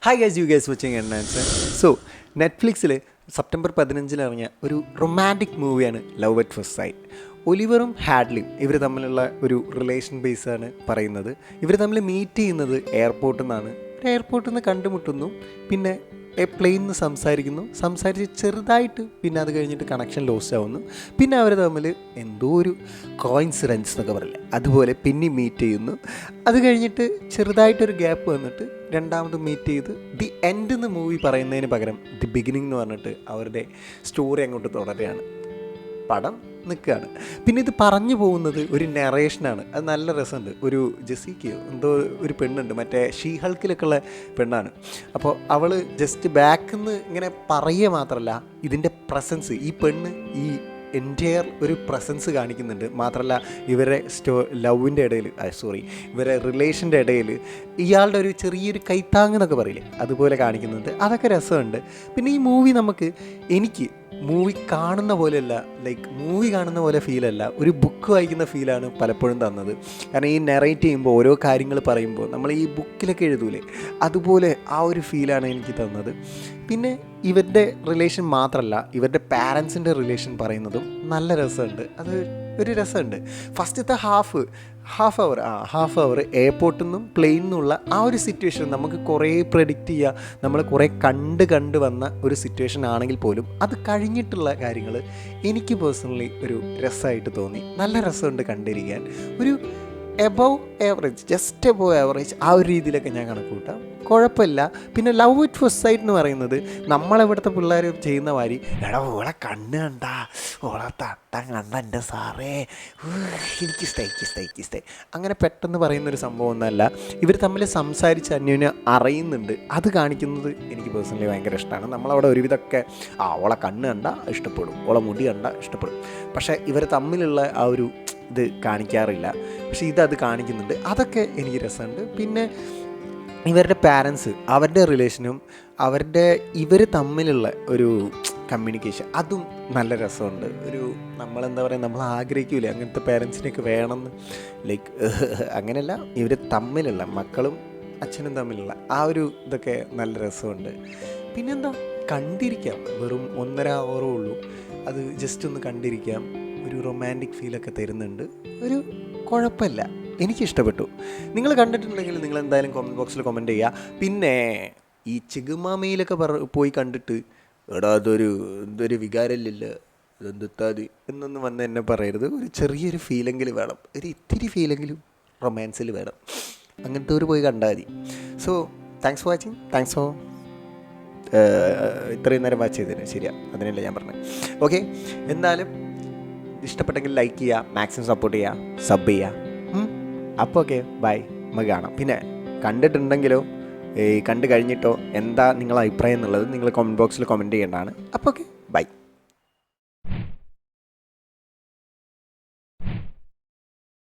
Hi guys, you guys watching answer. So നെറ്റ്ഫ്ലിക്സിൽ September 15 ഇറങ്ങിയ ഒരു റൊമാൻറ്റിക് മൂവിയാണ് ലവ് അറ്റ് ഫസ്റ്റ് സൈറ്റ്. ഒലിവറും ഹാഡ്ലിയും ഇവർ തമ്മിലുള്ള ഒരു റിലേഷൻ ബേസാണ് പറയുന്നത്. ഇവർ തമ്മിൽ മീറ്റ് ചെയ്യുന്നത് എയർപോർട്ടിൽ നിന്നാണ്. എയർപോർട്ടിൽ നിന്ന് കണ്ടുമുട്ടുന്നു, പിന്നെ പ്ലെയിനിൽ നിന്ന് സംസാരിച്ച് ചെറുതായിട്ട്, പിന്നെ അത് കഴിഞ്ഞിട്ട് കണക്ഷൻ ലോസ്റ്റ് ആവുന്നു. പിന്നെ അവർ തമ്മിൽ എന്തോ ഒരു കോയിൻസിഡൻസ് എന്നൊക്കെ പറയില്ലേ, അതുപോലെ പിന്നെ മീറ്റ് ചെയ്യുന്നു. അത് കഴിഞ്ഞിട്ട് ചെറുതായിട്ടൊരു ഗ്യാപ്പ് വന്നിട്ട് രണ്ടാമത് മീറ്റ് ചെയ്ത് ദി എൻഡ് എന്ന് മൂവി പറയുന്നതിന് പകരം ദി ബിഗിനിങ് എന്ന് പറഞ്ഞിട്ട് അവരുടെ സ്റ്റോറി അങ്ങോട്ട് തുടരുകയാണ്. പടം നിൽക്കുകയാണ്. പിന്നെ ഇത് പറഞ്ഞു പോകുന്നത് ഒരു നെറേഷനാണ്. അത് നല്ല രസമുണ്ട്. ഒരു ജെസിക്കയോ എന്തോ ഒരു പെണ്ണുണ്ട്, മറ്റേ ഷീഹൾക്കിലൊക്കെ ഉള്ള പെണ്ണാണ്. അപ്പോൾ അവൾ ജസ്റ്റ് ബാക്കിൽ നിന്ന് ഇങ്ങനെ പറയുക മാത്രമല്ല, ഇതിൻ്റെ പ്രസൻസ്, ഈ പെണ്ണ് ഈ എൻറ്റയർ ഒരു പ്രസൻസ് കാണിക്കുന്നുണ്ട്. മാത്രമല്ല ഇവരെ ലവിൻ്റെ ഇടയിൽ ഇവരെ റിലേഷൻ്റെ ഇടയിൽ ഇയാളുടെ ഒരു ചെറിയൊരു കൈത്താങ് എന്നൊക്കെ പറയില്ലേ, അതുപോലെ കാണിക്കുന്നുണ്ട്. അതൊക്കെ രസമുണ്ട്. പിന്നെ ഈ മൂവി എനിക്ക് മൂവി കാണുന്ന പോലെയല്ല, മൂവി കാണുന്ന പോലെ ഫീലല്ല, ഒരു ബുക്ക് വായിക്കുന്ന ഫീലാണ് പലപ്പോഴും തന്നത്. കാരണം ഈ നെറേറ്റ് ചെയ്യുമ്പോൾ ഓരോ കാര്യങ്ങൾ പറയുമ്പോൾ നമ്മൾ ഈ ബുക്കിലൊക്കെ എഴുതൂലേ, അതുപോലെ ആ ഒരു ഫീലാണ് എനിക്ക് തന്നത്. പിന്നെ ഇവരുടെ റിലേഷൻ മാത്രമല്ല, ഇവരുടെ പാരൻസിൻ്റെ റിലേഷൻ പറയുന്നതും നല്ല രസമുണ്ട്. അത് ഒരു രസമുണ്ട്. ഫസ്റ്റത്തെ ഹാഫ് അവർ എയർപോർട്ടിൽ നിന്നും പ്ലെയിനിൽ നിന്നുള്ള ആ ഒരു സിറ്റുവേഷൻ നമുക്ക് കുറേ പ്രെഡിക്റ്റ് ചെയ്യുക, നമ്മൾ കുറേ കണ്ട് വന്ന ഒരു സിറ്റുവേഷൻ ആണെങ്കിൽ പോലും അത് കഴിഞ്ഞിട്ടുള്ള കാര്യങ്ങൾ എനിക്ക് പേഴ്സണലി ഒരു രസമായിട്ട് തോന്നി. നല്ല രസമുണ്ട് കണ്ടിരിക്കാൻ. ഒരു ജസ്റ്റ് എബവ് ആവറേജ് ആ ഒരു രീതിയിലൊക്കെ ഞാൻ കണക്ക് കൂട്ടാം, കുഴപ്പമില്ല. പിന്നെ ലവ് അറ്റ് ഫസ്റ്റ് സൈറ്റ് എന്ന് പറയുന്നത് നമ്മളിവിടുത്തെ പിള്ളേർ ചെയ്യുന്ന മാതിരി, എടാ ഓളെ കണ്ണ് കണ്ട, ഓളെ തട്ടം കണ്ട, എൻ്റെ സാറേ എനിക്കിഷ്ടായി അങ്ങനെ പെട്ടെന്ന് പറയുന്നൊരു സംഭവം ഒന്നല്ല. ഇവർ തമ്മിൽ സംസാരിച്ച് അന്യോന്യം അറിയുന്നുണ്ട്. അത് കാണിക്കുന്നത് എനിക്ക് പേഴ്സണലി ഭയങ്കര ഇഷ്ടമാണ്. നമ്മളവിടെ ഒരുവിധമൊക്കെ ഓളെ കണ്ണ് കണ്ട ഇഷ്ടപ്പെടും, ഓളെ മുടി കണ്ട ഇഷ്ടപ്പെടും. പക്ഷേ ഇവർ തമ്മിലുള്ള ആ ഒരു ഇത് കാണിക്കാറില്ല. പക്ഷേ ഇതത് കാണിക്കുന്നുണ്ട്. അതൊക്കെ എനിക്ക് രസമുണ്ട്. പിന്നെ ഇവരുടെ പാരൻസ്, അവരുടെ റിലേഷനും ഇവർ തമ്മിലുള്ള ഒരു കമ്മ്യൂണിക്കേഷൻ, അതും നല്ല രസമുണ്ട്. ഒരു നമ്മളെന്താ പറയുക, നമ്മൾ ആഗ്രഹിക്കൂലേ അങ്ങനത്തെ പാരൻസിനെയൊക്കെ വേണമെന്ന്. അങ്ങനെയല്ല, ഇവർ തമ്മിലുള്ള മക്കളും അച്ഛനും തമ്മിലുള്ള ആ ഒരു ഇതൊക്കെ നല്ല രസമുണ്ട്. പിന്നെന്താ, കണ്ടിരിക്കാം. വെറും 1.5 hour ഉള്ളൂ. അത് ജസ്റ്റ് ഒന്ന് കണ്ടിരിക്കാം. ഒരു റൊമാൻറ്റിക് ഫീലൊക്കെ തരുന്നുണ്ട്. ഒരു കുഴപ്പമില്ല, എനിക്കിഷ്ടപ്പെട്ടു. നിങ്ങൾ കണ്ടിട്ടുണ്ടെങ്കിൽ നിങ്ങൾ എന്തായാലും കമൻറ്റ് ബോക്സിൽ കമൻറ്റ് ചെയ്യുക. പിന്നെ ഈ ചിഗുമാമയിലൊക്കെ പോയി കണ്ടിട്ട് എടാ ഇതൊരു വികാരമില്ല, ഇതെന്താതി എന്നൊന്നും വന്ന് എന്നെ പറയരുത്. ഒരു ചെറിയൊരു ഫീലെങ്കിലും വേണം, ഒരു ഇത്തിരി ഫീലെങ്കിലും റൊമാൻസിൽ വേണം. അങ്ങനത്തെ ഒരു പോയി കണ്ടാൽ മതി. So thanks for watching. Thanks for ഇത്രയും നേരം വാച്ച് ചെയ്തതിന്. ശരിയാ, അതിനല്ല ഞാൻ പറഞ്ഞത്. ഓക്കെ, എന്തായാലും ഇഷ്ടപ്പെട്ടെങ്കിൽ ലൈക്ക് ചെയ്യുക, മാക്സിമം സപ്പോർട്ട് ചെയ്യുക, സബ് ചെയ്യുക. അപ്പോൾ ഓക്കെ, ബൈ, നമുക്ക് കാണാം. പിന്നെ കണ്ടിട്ടുണ്ടെങ്കിലോ കണ്ടു കഴിഞ്ഞിട്ടോ എന്താ നിങ്ങളുടെ അഭിപ്രായം എന്നുള്ളത് നിങ്ങൾ കമൻറ്റ് ബോക്സിൽ കമൻറ്റ് ചെയ്യേണ്ടതാണ്. അപ്പോൾ ഓക്കെ.